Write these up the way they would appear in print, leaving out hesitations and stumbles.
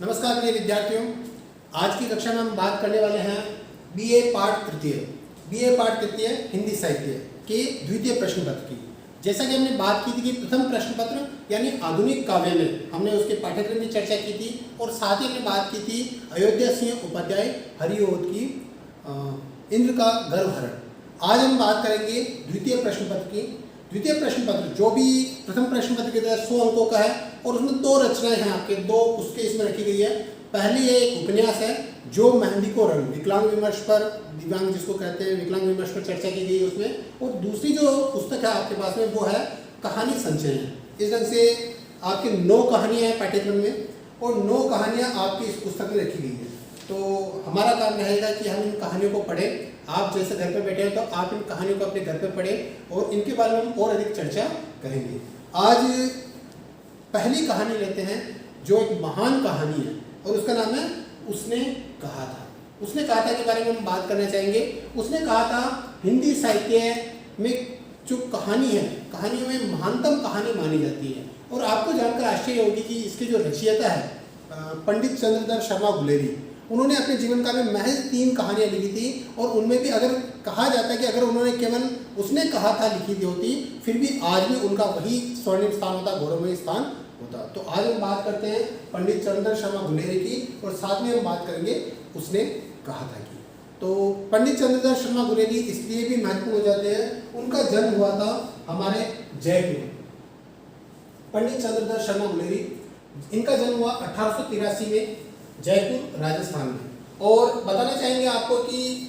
नमस्कार प्रिय विद्यार्थियों, आज की कक्षा में हम बात करने वाले हैं बीए पाठ तृतीय हिंदी साहित्य के द्वितीय प्रश्न पत्र की। जैसा कि हमने बात की थी कि प्रथम प्रश्न पत्र यानी आधुनिक काव्य में हमने उसके पाठ्यक्रम की चर्चा की थी और साथ ही हमने बात की थी अयोध्या सिंह उपाध्याय हरिओद की इंद्र का गर्भहरण। आज हम बात करेंगे द्वितीय प्रश्न पत्र की। द्वितीय प्रश्न पत्र जो भी प्रथम प्रश्न पत्र की तरह 100 अंकों का है और उसमें दो रचनाएं हैं, आपके दो पुस्तकें इसमें रखी गई है। पहली है एक उपन्यास है जो मेहंदी को रंग विकलांग विमर्श पर, दिव्यांग जिसको कहते हैं विकलांग विमर्श पर चर्चा की गई है उसमें। और दूसरी जो पुस्तक है आपके पास में वो है कहानी संचय है। इस ढंग से आपकी 9 कहानियाँ हैं पाठ्यक्रम में और 9 कहानियाँ आपकी इस पुस्तक में रखी गई है। तो हमारा काम रहेगा कि हम इन कहानियों को पढ़ें। आप जैसे घर पे बैठे हैं तो आप इन कहानियों को अपने घर पे पढ़ें और इनके बारे में हम और अधिक चर्चा करेंगे। आज पहली कहानी लेते हैं जो एक महान कहानी है और उसका नाम है उसने कहा था। उसने कहा था के बारे में हम बात करना चाहेंगे। उसने कहा था हिंदी साहित्य में जो कहानी है, कहानियों में महानतम कहानी मानी जाती है। और आपको जानकर आश्चर्य होगी कि इसके जो रचयिता है पंडित चंद्रधर शर्मा गुलेरी, उन्होंने अपने जीवन काल में महज 3 कहानियाँ लिखी थी और उनमें भी अगर कहा जाता है कि अगर उन्होंने केवल उसने कहा था लिखी थी होती, फिर भी आज भी उनका वही स्वर्णिम स्थान होता, गौरवमयी स्थान होता। तो आज हम बात करते हैं पंडित चंद्रधर शर्मा गुलेरी की और साथ में हम बात करेंगे उसने कहा था की। तो पंडित चंद्रधर शर्मा गुलेरी इसलिए भी महत्वपूर्ण हो जाते हैं, उनका जन्म हुआ था हमारे जयपुर। पंडित चंद्रधर शर्मा गुलेरी, इनका जन्म हुआ 1883 में जयपुर राजस्थान में। और बताना चाहेंगे आपको कि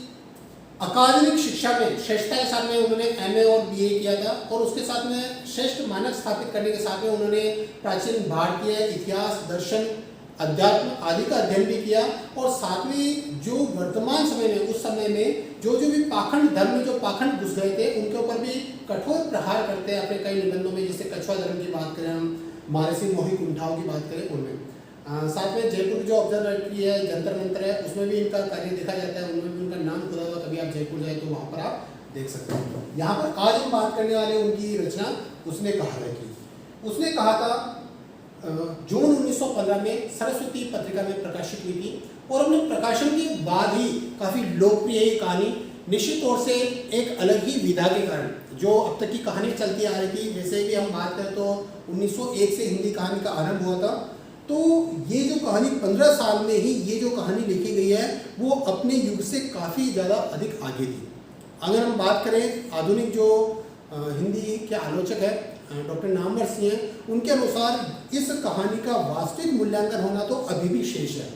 अकादमिक शिक्षा में श्रेष्ठता के साथ में उन्होंने एमए और बीए किया था और उसके साथ में श्रेष्ठ मानक स्थापित करने के साथ में उन्होंने प्राचीन भारतीय इतिहास, दर्शन, अध्यात्म आदि का अध्ययन भी किया। और साथ में जो वर्तमान समय में, उस समय में जो भी पाखंड धर्म में जो पाखंड घुस गए थे उनके ऊपर भी कठोर प्रहार करते हैं अपने कई निबंधों में। जैसे कछुआ धर्म की बात करें, हम महाऋषि मोहि कुंठाओं की बात करें उनमें। साथ में जयपुर जो ऑब्जर्वेटरी है, जंतर मंतर है, उसमें भी इनका कार्य देखा जाता है, उनमें भी उनका नाम खुदा हुआ। कभी आप जयपुर जाए तो वहाँ पर आप देख सकते हैं। यहाँ पर आज हम बात करने वाले उनकी रचना उसने कहा था की। उसने कहा था जून 1915 में सरस्वती पत्रिका में प्रकाशित हुई थी और अपने प्रकाशन के बाद ही काफ़ी लोकप्रिय ये कहानी, निश्चित तौर से एक अलग ही विधा के कारण जो अब तक की कहानी चलती आ रही थी। वैसे भी हम बात करें तो 1901 से हिंदी कहानी का आरंभ हुआ था। तो ये जो कहानी 15 साल में ही ये जो कहानी लिखी गई है वो अपने युग से काफ़ी ज़्यादा अधिक आगे थी। अगर हम बात करें आधुनिक जो हिंदी के आलोचक है डॉक्टर नामवर सिंह हैं, उनके अनुसार इस कहानी का वास्तविक मूल्यांकन होना तो अभी भी शेष है।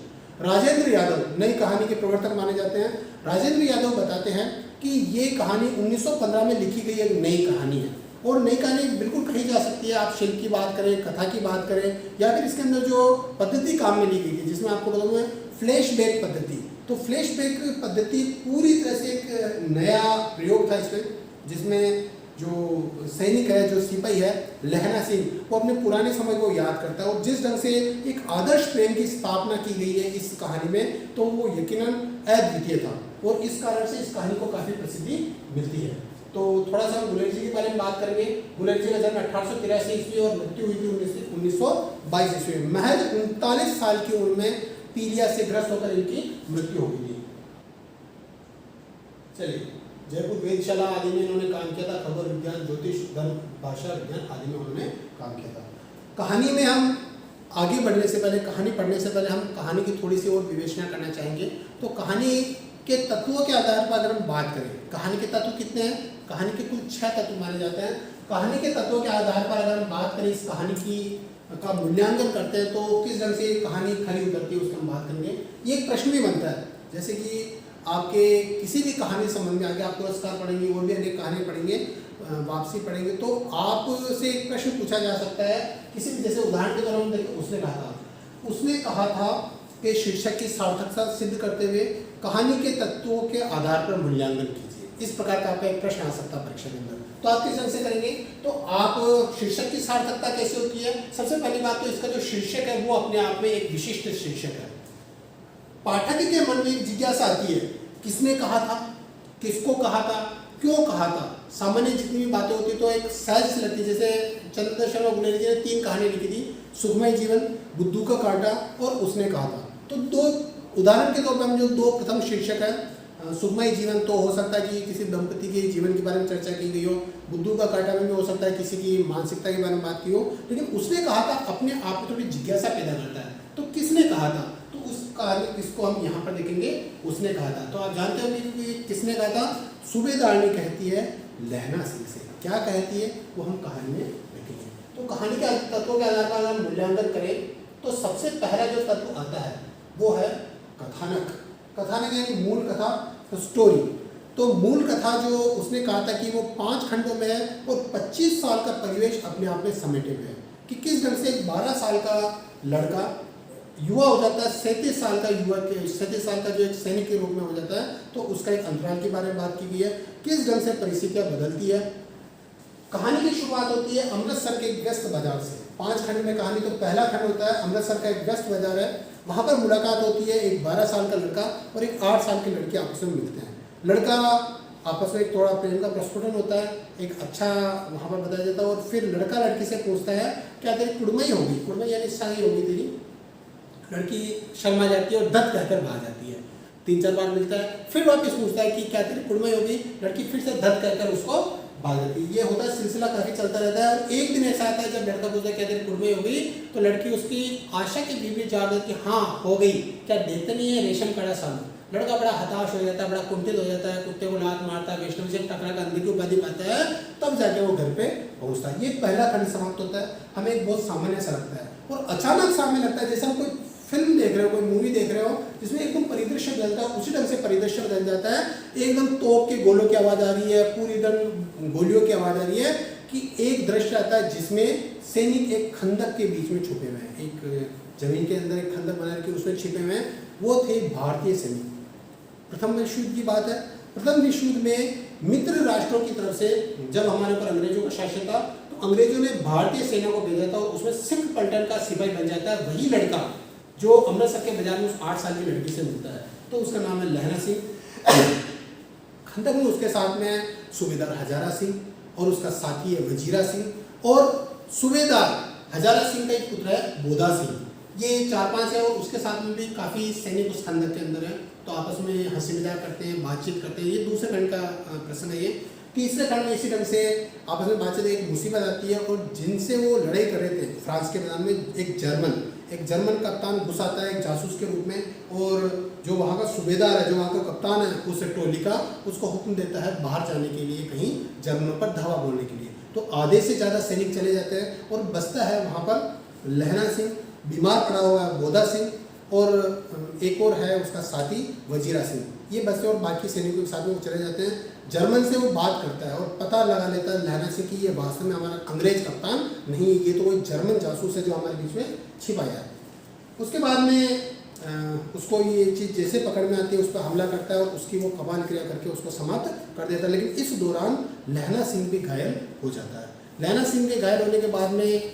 राजेंद्र यादव नई कहानी के प्रवर्तक माने जाते हैं। राजेंद्र यादव बताते हैं कि ये कहानी 1915 में लिखी गई एक नई कहानी है और नई कहानी बिल्कुल कही जा सकती है। आप शिल्प की बात करें, कथा की बात करें, या फिर इसके अंदर जो पद्धति काम में ली गई थी जिसमें आपको बताऊँ मैं फ्लैशबैक पद्धति। तो फ्लैशबैक पद्धति पूरी तरह से एक नया प्रयोग था इसमें, जिसमें जो सैनिक है, जो सिपाही है लहना सिंह, वो अपने पुराने समय को याद करता है और जिस ढंग से एक आदर्श प्रेम की स्थापना की गई है इस कहानी में, तो वो यकीनन अद्वितीय था और इस कारण से इस कहानी को काफ़ी प्रसिद्धि मिलती है। तो थोड़ा सा गुलेरी जी के बारे में बात करेंगे। गुलेरी जी का जन्म 1883 ईस्वी और मृत्यु हुई थी 1922 ईस्वी में। महज 39 साल की उम्र में पीलिया से ग्रस्त होकर इनकी मृत्यु हो गई थी। चलिए, जयपुर वेधशाला आदि में इन्होंने काम किया था। खबर विज्ञान, ज्योतिष, धर्म, भाषा विज्ञान आदि में उन्होंने काम किया था। कहानी में हम आगे बढ़ने से पहले, कहानी पढ़ने से पहले हम कहानी की थोड़ी सी और विवेचना करना चाहेंगे। तो कहानी के तत्वों के आधार पर अगर हम बात करें, कहानी के तत्व कितने हैं? कहानी के कुल 6 तत्व माने जाते हैं। कहानी के तत्वों के आधार पर अगर हम बात करें, इस कहानी की का मूल्यांकन करते हैं तो किस ढंग से कहानी खरी उतरती है उसकी हम बात करेंगे। ये एक प्रश्न भी बनता है, जैसे कि आपके किसी भी कहानी संबंध में आगे आप पुरस्कार पढ़ेंगे और भी अनेक कहानी पढ़ेंगे, वापसी पढ़ेंगे, तो आपसे एक प्रश्न पूछा जा सकता है किसी भी, जैसे उदाहरण के तौर पर उसने कहा था कि शीर्षक की सार्थकता सिद्ध करते हुए कहानी के तत्वों के आधार पर मूल्यांकन कीजिए। इस प्रकार का आपका एक प्रश्न आ सकता है परीक्षा के अंदर। तो आप किस ढंग से करेंगे? तो आप शीर्षक की सार्थकता कैसे होती है? सबसे पहली बात तो इसका जो शीर्षक है वो अपने आप में एक विशिष्ट शीर्षक है। पाठक के मन में एक जिज्ञासा आती है, किसने कहा था, किसको कहा था, क्यों कहा था। सामान्य जितनी भी बातें होती तो एक सहज लगती है। जैसे चंद्रधर शर्मा गुलेरी जी ने 3 कहानी लिखी थी, सुखमय जीवन, बुद्धू का कांटा और उसने कहा था। तो दो उदाहरण के तौर पर हम जो दो प्रथम शीर्षक है, सुखमय जीवन तो हो सकता है कि किसी दंपति के जीवन के बारे में चर्चा की गई हो, बुद्धू का कांटा में भी हो सकता है किसी की मानसिकता के बारे में बात की हो, लेकिन उसने कहा था अपने आप में थोड़ी जिज्ञासा पैदा करता है। तो किसने कहा था? तो उस कहानी किसको हम यहाँ पर देखेंगे, उसने कहा था। तो आप जानते होंगे कि किसने कहा था? सूबेदारनी कहती है लहना सिंह से। क्या कहती है वो हम कहानी में देखेंगे। तो कहानी के तत्वों के आधार पर अगर मूल्यांकन करें तो सबसे पहला जो तत्व आता है वो है कथानक। कथानक यानी मूल कथा, स्टोरी। तो मूल कथा जो उसने कहा था कि वो 5 खंडों में है और 25 साल का परिवेश अपने आप में समेटे हुए है कि किस ढंग से एक 12 साल का लड़का युवा हो जाता है, 37 साल का युवा के 37 साल का जो एक सैनिक के रूप में हो जाता है। तो उसका एक अंतराल के बारे में बात की गई है, किस ढंग से परिस्थितियाँ बदलती है। कहानी की शुरुआत होती है अमृतसर के एक व्यस्त बाजार से। 5 खंड में कहानी, तो पहला खंड होता है अमृतसर का एक व्यस्त बाजार है। वहाँ पर मुलाकात होती है एक 12 साल का लड़का और एक 8 साल की लड़की आपस में मिलते हैं। लड़का आपस में एक थोड़ा प्रेम का प्रस्फुटन होता है, एक अच्छा वहाँ पर बताया जाता है। और फिर लड़का लड़की से पूछता है क्या तेरी कुड़मई होगी, कुड़मई यानी शादी होगी तेरी। लड़की शर्मा जाती है और दत्त कहकर भाग जाती है। 3-4 बार मिलता है, फिर वापस पूछता है कि क्या तेरी कुड़मई होगी। लड़की फिर से दत्त कहकर उसको भाग जाती है। ये होता है, सिलसिला काफी चलता रहता है। और एक दिन ऐसा आता है जब लड़का पूछता है क्या तेरी कुड़मई होगी, तो लड़की उसकी आशा के बीच जवाब देती है हाँ हो गई, क्या देखते नहीं है रेशम कड़ा सालू। लड़का बड़ा हताश हो जाता है, बड़ा कुंठित हो जाता है, कुत्ते को लात मारता है, वैष्णव से टकरा कर अंधे की उपाधि पाता है, तब जाके वो घर पे पहुंचता है। ये पहला खंड समाप्त होता है। हमें एक बहुत सामान्य सा लगता है और अचानक सामने लगता है जैसे हम कोई फिल्म देख रहे हो, कोई मूवी देख रहे हो जिसमें एकदम परिदृश्य बदलता है, उसी ढंग से परिदृश्य बदल जाता है। एकदम तोप के गोलों की आवाज़ आ रही है, पूरी एकदम गोलियों की आवाज़ आ रही है कि एक दृश्य आता है जिसमें सैनिक एक खंदक के बीच में छुपे हुए हैं, एक जमीन के अंदर एक खंदक बना के उसमें छिपे हुए हैं। वो थे भारतीय सैनिक। प्रथम विश्व युद्ध की बात है। प्रथम विश्व युद्ध में मित्र राष्ट्रों की तरफ से जब हमारे ऊपर अंग्रेजों का शासन था तो अंग्रेजों ने भारतीय सेना को भेजा था और उसमें सिख पलटन का सिपाही बन जाता है वही लड़का जो अमृतसर के बाजार में उस 8 साल की लड़की से मिलता है। तो उसका नाम है लहना सिंह। खंदक में उसके साथ में सूबेदार हजारा सिंह और उसका साथी है वजीरा सिंह और सूबेदार हजारा सिंह का एक पुत्र है बोधा सिंह। ये 4-5 है और उसके साथ में भी काफ़ी सैनिक उस खंदक के अंदर है। तो आपस में हंसी मजाक करते हैं, बातचीत करते हैं। ये दूसरे खंड का प्रश्न है। ये तीसरे खंड में इसी ढंग से आपस में बातचीत, एक मुसीबत आती है और जिनसे वो लड़ाई कर रहे थे फ्रांस के मैदान में एक जर्मन कप्तान घुस आता है एक जासूस के रूप में और जो वहाँ का सूबेदार है, जो वहाँ का कप्तान है उस टोली का, उसको हुक्म देता है बाहर जाने के लिए, कहीं जर्मनों पर धावा बोलने के लिए। तो आधे से ज़्यादा सैनिक चले जाते हैं और बचता है वहाँ पर लहना सिंह, बीमार पड़ा हुआ है बोधा सिंह और एक और है उसका साथी वजीरा सिंह। ये बचते और बाकी सैनिकों के साथ में वो चले जाते हैं। जर्मन से वो बात करता है और पता लगा लेता है लहना सिंह कि ये वास्तव में हमारा अंग्रेज कप्तान नहीं, ये तो कोई जर्मन जासूस है जो हमारे बीच में छिपाया है। उसके बाद में उसको ये चीज़ जैसे पकड़ में आती है उस पर हमला करता है और उसकी वो कमाल क्रिया करके उसको समाप्त कर देता है। लेकिन इस दौरान लहना सिंह भी घायल हो जाता है। लहना सिंह के घायल होने के बाद में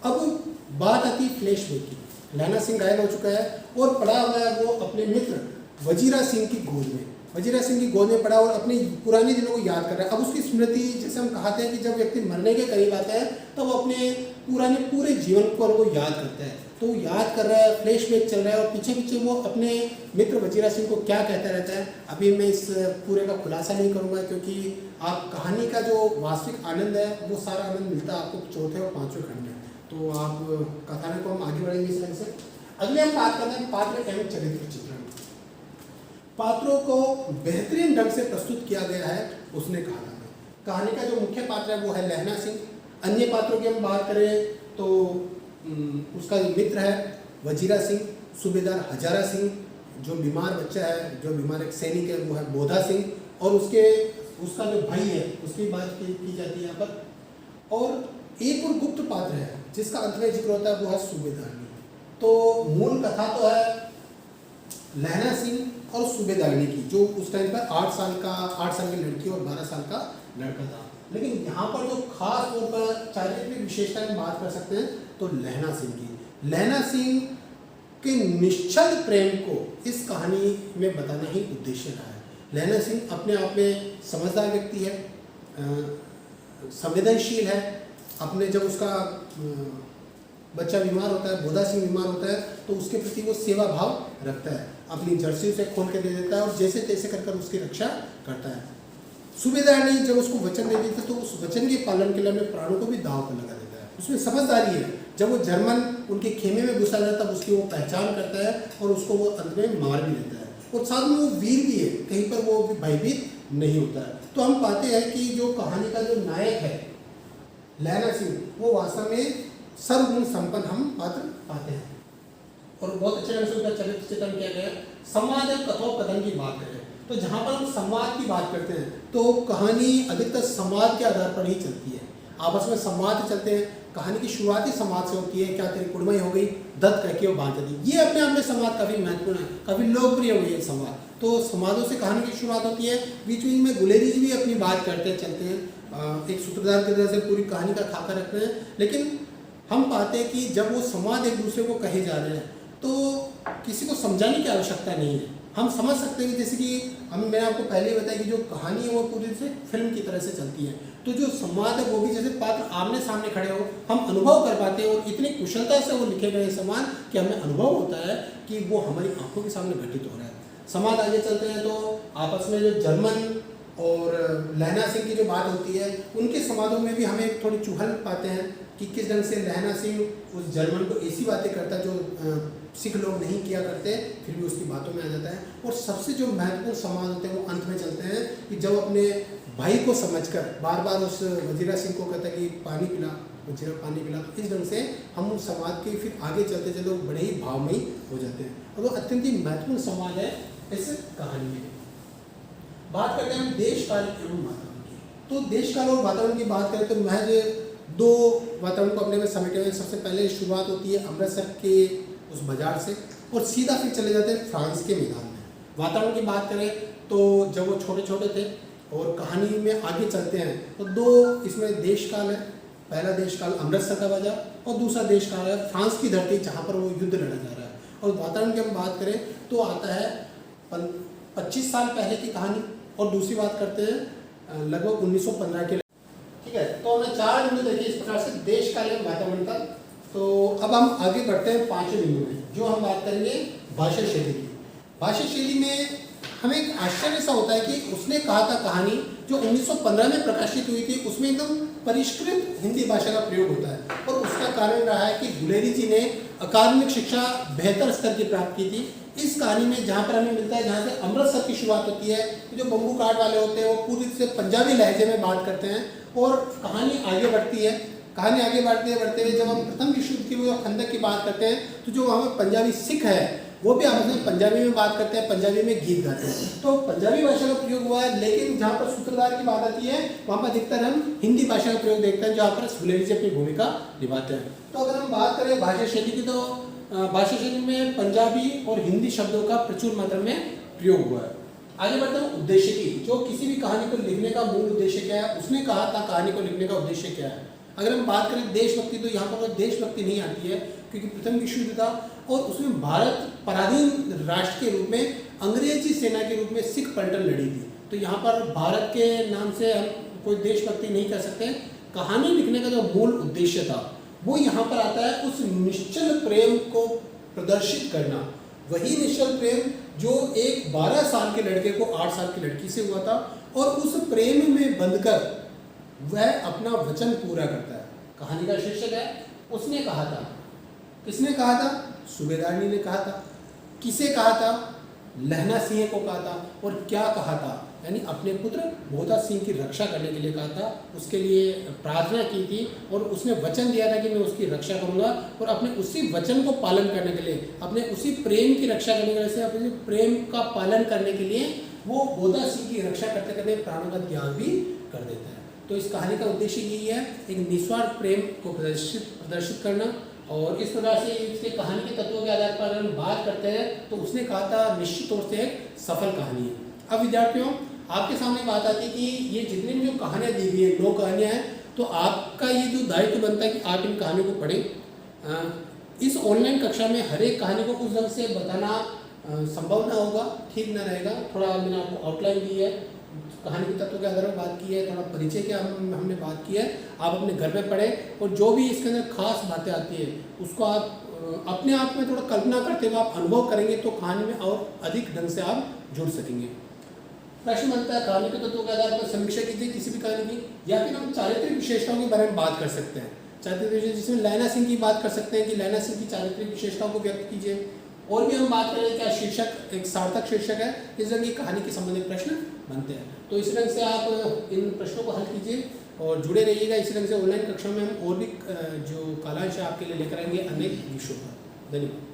अब बात आती है फ्लैशबैक की। लहना सिंह घायल हो चुका है और पड़ा हुआ है वो अपने मित्र वजीरा सिंह की गोद में। वजीरा सिंह की गोद में पड़ा और अपने पुराने दिनों को याद कर रहा है। अब उसकी स्मृति, जैसे हम कहते हैं कि जब व्यक्ति मरने के करीब आता है तो वो अपने पूरे जीवन को वो याद करता है। तो वो याद कर रहा है, फ्लैशबैक चल रहा है और पीछे पीछे वो अपने मित्र वजीरा सिंह को क्या कहता रहता है। अभी मैं इस पूरे का खुलासा नहीं करूँगा क्योंकि आप कहानी का जो वास्तविक आनंद है वो सारा आनंद मिलता है आपको चौथे और 5वें खंड में। तो आप कथानक को हम आगे बढ़ेंगे इस तरह से। अगले हम बात करते हैं पात्र एवं चरित्र चित्रण। पात्रों को बेहतरीन ढंग से प्रस्तुत किया गया है उसने कहा। कहानी का जो मुख्य पात्र है वो है लहना सिंह। अन्य पात्रों की हम बात करें तो उसका जो मित्र है वजीरा सिंह, सूबेदार हजारा सिंह, जो बीमार बच्चा है, जो बीमार एक सैनिक है वो है बोधा सिंह और उसका जो भाई है उसकी बात की जाती है यहाँ पर। और एक और गुप्त पात्र है जिसका अंत में जिक्र होता है वो है सूबेदारनी। तो मूल कथा तो है लहना सिंह और सूबेदारनी की, जो उस टाइम पर 8 साल की लड़की और 12 साल का लड़का था। लेकिन यहाँ पर जो खास तौर पर चारित्रिक विशेषता की बात कर सकते हैं तो लहना सिंह की। लहना सिंह के निश्चल प्रेम को इस कहानी में बताना ही उद्देश्य रहा है। लहना सिंह अपने आप में समझदार व्यक्ति है, संवेदनशील है। अपने जब उसका बच्चा बीमार होता है, बोधा सिंह बीमार होता है, तो उसके प्रति वो सेवा भाव रखता है, अपनी जर्सी उसे खोल के दे देता है और जैसे तैसे कर कर उसकी रक्षा करता है। सूबेदार ने जब उसको वचन दे दिए थे तो उस वचन के पालन के लिए अपने प्राणों को भी दांव पर लगा देता है। उसमें समझदारी है, जब वो जर्मन उनके खेमे में घुसा जाता है तब उसकी वो पहचान करता है और उसको वो अंत में मार भी देता है, और साथ में वो वीर भी है, कहीं पर वो भयभीत नहीं होता है। तो हम पाते हैं कि जो कहानी का जो नायक है लहना सिंह, वो वास्तव में सर्वगुण संपन्न हम पात्र पाते हैं, और बहुत अच्छे ढंग से उनका चरित्र चित्रण किया गया। संवाद और कथोपकथन की बात करें तो जहाँ पर हम संवाद की बात करते हैं तो कहानी अधिकतर संवाद के आधार पर ही चलती है, आपस में संवाद चलते हैं। कहानी की शुरुआती संवाद से होती है, क्या तेरी कुड़मई हो गई, दत्त कह के वो बांध दी। ये अपने आप में संवाद काफ़ी महत्वपूर्ण है, काफ़ी लोकप्रिय हुई है संवाद। तो संवादों से कहानी की शुरुआत होती है। बीच बीच में गुलेरी जी भी अपनी बात करते चलते हैं, एक सूत्रधार की तरह से पूरी कहानी का खाका रखते हैं। लेकिन हम पाते हैं कि जब वो संवाद एक दूसरे को कहे जा रहे हैं तो किसी को समझाने की आवश्यकता नहीं है, हम समझ सकते हैं कि जैसे कि मैंने आपको पहले ही बताया कि जो कहानी है वो पूरी से फिल्म की तरह से चलती है, तो जो संवाद है वो भी जैसे पात्र आमने सामने खड़े हो हम अनुभव कर पाते हैं, और इतनी कुशलता से वो लिखे गए संवाद कि हमें अनुभव होता है कि वो हमारी आंखों के सामने घटित हो रहा है। संवाद आगे चलते हैं तो आपस में जो जर्मन और लहना सिंह की जो बात होती है, उनके संवादों में भी हमें थोड़ी चुहल पाते हैं कि किस ढंग से लहना सिंह उस जर्मन को ऐसी बातें करता जो सिख लोग नहीं किया करते, फिर भी उसकी बातों में आ जाता है। और सबसे जो महत्वपूर्ण संवाद होते हैं वो अंत में चलते हैं कि जब अपने भाई को समझकर बार बार उस वजीरा सिंह को कहता है कि पानी पिला, वजीरा पानी पिला। तो इस ढंग से हम उस संवाद के फिर आगे चलते चलते बड़े ही भावमयी हो जाते हैं, और वो अत्यंत ही महत्वपूर्ण संवाद है इस कहानी में। बात करते हैं हम देश काल एवं वातावरण की। तो देश काल और वातावरण की बात करें तो महज दो वातावरण को अपने में समेटे हुए। सबसे पहले शुरुआत होती है अमृतसर के उस बाजार से, और सीधा फिर चले जाते हैं फ्रांस के मैदान में। वातावरण की बात करें तो जब वो छोटे छोटे थे और कहानी में आगे चलते हैं तो दो इसमें देश काल है। पहला देश काल अमृतसर का बाजार और दूसरा देश काल है फ्रांस की धरती जहाँ पर वो युद्ध लड़ा जा रहा है। और वातावरण की हम बात करें तो आता है 25 साल पहले की कहानी, और दूसरी बात करते हैं लगभग 1915 के। ठीक है, तो हमने 4 बिंदु देखे इस प्रकार से देश काल एवं वातावरण का। तो अब हम आगे बढ़ते हैं 5वें बिंदु में, जो हम बात करेंगे भाषा शैली की। भाषा शैली में हमें एक आश्चर्य सा होता है कि उसने कहा था कहानी जो 1915 में प्रकाशित हुई थी उसमें एकदम परिष्कृत हिंदी भाषा का प्रयोग होता है, और उसका कारण रहा है कि गुलेरी जी ने अकादमिक शिक्षा बेहतर स्तर की प्राप्त की थी। इस कहानी में जहाँ पर हमें मिलता है, जहाँ से अमृतसर की शुरुआत होती है, जो बम्बू काट वाले होते हैं वो पूरी से पंजाबी लहजे में बात करते हैं, और कहानी आगे बढ़ती है। कहानी आगे बढ़ते हुए जब हम प्रथम विश्व युद्ध की खंदक की बात करते हैं तो जो वहाँ पर पंजाबी सिख है वो भी आपस में पंजाबी में बात करते हैं, पंजाबी में गीत गाते हैं। तो पंजाबी भाषा का प्रयोग हुआ है, लेकिन जहाँ पर सूत्रधार की बात आती है वहाँ पर अधिकतर हम हिंदी भाषा का प्रयोग देखते हैं, जहाँ पर गुलेरी जी अपनी भूमिका निभाते हैं। तो अगर हम बात करें भाषा शैली की तो भाषा शैली में पंजाबी और हिंदी शब्दों का प्रचुर मात्रा में प्रयोग हुआ है। आगे बढ़ते हैं उद्देश्य की, जो किसी भी कहानी को लिखने का मूल उद्देश्य क्या है, उसने कहा था कहानी को लिखने का उद्देश्य क्या है। अगर हम बात करें देशभक्ति तो यहाँ पर देशभक्ति नहीं आती है, क्योंकि प्रथम विश्व युद्ध था और उसमें भारत पराधीन राष्ट्र के रूप में अंग्रेजी सेना के रूप में सिख पलटन लड़ी थी। तो यहाँ पर भारत के नाम से हम कोई देशभक्ति नहीं कर सकते। कहानी लिखने का जो मूल उद्देश्य था वो यहाँ पर आता है उस निश्चल प्रेम को प्रदर्शित करना। वही निश्चल प्रेम जो एक 12 साल के लड़के को 8 साल की लड़की से हुआ था, और उस प्रेम में बंधकर वह अपना वचन पूरा करता है। कहानी का शीर्षक है उसने कहा था। किसने कहा था? सूबेदारनी ने कहा था। किसे कहा था? लहना सिंह को कहा था। और क्या कहा था? यानी अपने पुत्र बोधा सिंह की रक्षा करने के लिए कहा था, उसके लिए प्रार्थना की थी और उसने वचन दिया था कि मैं उसकी रक्षा करूंगा। और अपने उसी वचन को पालन करने के लिए, अपने उसी प्रेम की रक्षा करने के लिए, अपने प्रेम का पालन करने के लिए वो बोधा सिंह की रक्षा करते करते प्राणों का त्याग भी कर देता है। तो इस कहानी का उद्देश्य यही है, एक निस्वार्थ प्रेम को प्रदर्शित करना। और इस प्रकार से इसके कहानी के तत्वों के आधार पर अगर हम बात करते हैं तो उसने कहा था निश्चित तौर से एक सफल कहानी है। अब विद्यार्थियों, आपके सामने बात आती है कि ये जितनी भी जो कहानियाँ दी गई है 9 कहानियाँ हैं, तो आपका ये जो दायित्व बनता है कि आप इन कहानियों को पढ़ें। इस ऑनलाइन कक्षा में हर एक कहानी को उस ढंग से बताना संभव ना होगा, ठीक ना रहेगा। थोड़ा मैंने आपको आउटलाइन दी है, कहानी के तत्व के आधार पर बात की है, थोड़ा परिचय के हमने बात की है। आप अपने घर में पढ़ें और जो भी इसके अंदर खास बातें आती है उसको आप अपने आप में थोड़ा कल्पना करते हुए आप अनुभव करेंगे तो कहानी में और अधिक ढंग से आप जुड़ सकेंगे। प्रश्न बनता है कहानी के तत्वों के आधार पर समीक्षा कीजिए किसी भी कहानी की, या फिर हम चारित्रिक विशेषताओं के बारे में बात कर सकते हैं। चारित्रिक विशेषता जिसमें लैला सिंह की बात कर सकते हैं कि लैला सिंह की चारित्रिक विशेषताओं को व्यक्त कीजिए। और भी हम बात करें क्या शीर्षक एक सार्थक शीर्षक है, इस रंग की कहानी के संबंधित प्रश्न बनते हैं। तो इस रंग से आप इन प्रश्नों को हल कीजिए और जुड़े रहिएगा। इसी रंग से ऑनलाइन कक्षा में हम और भी जो कालांश है आपके लिए लेकर आएंगे अनेक विषयों पर। धन्यवाद।